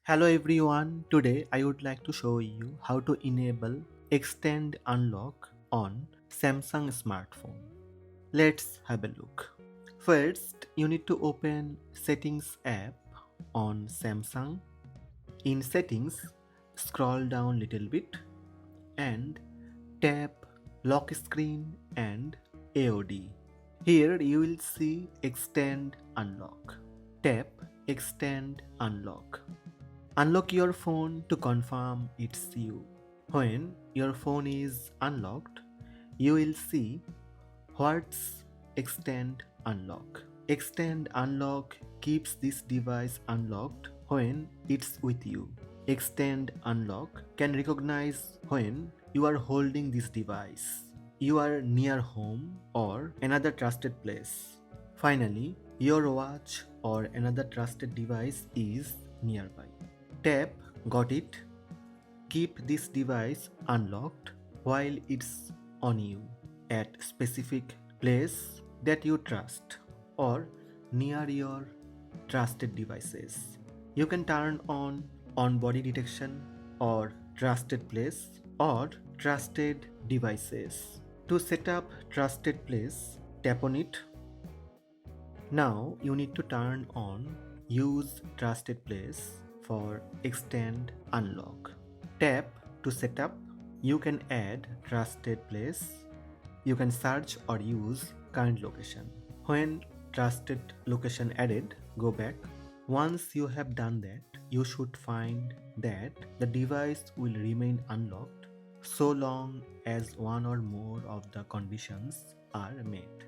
Hello everyone, today I would like to show you how to enable Extend Unlock on Samsung smartphone. Let's have a look. First, you need to open Settings app on Samsung. In Settings, scroll down little bit and tap Lock Screen and AOD. Here you will see Extend Unlock. Tap Extend Unlock. Unlock your phone to confirm it's you. When your phone is unlocked, you will see what's Extend Unlock. Extend Unlock keeps this device unlocked when it's with you. Extend Unlock can recognize when you are holding this device. You are near home or another trusted place. Finally, your watch or another trusted device is nearby. Tap Got it. Keep this device unlocked while it's on you at specific place that you trust or near your trusted devices. You can turn on body detection or trusted place or trusted devices. To set up trusted place, tap on it. Now you need to turn on Use Trusted Place for Extend Unlock. Tap to set up. You can add Trusted Place. You can search or use current location. When trusted location added, go back. Once you have done that, you should find that the device will remain unlocked so long as one or more of the conditions are met.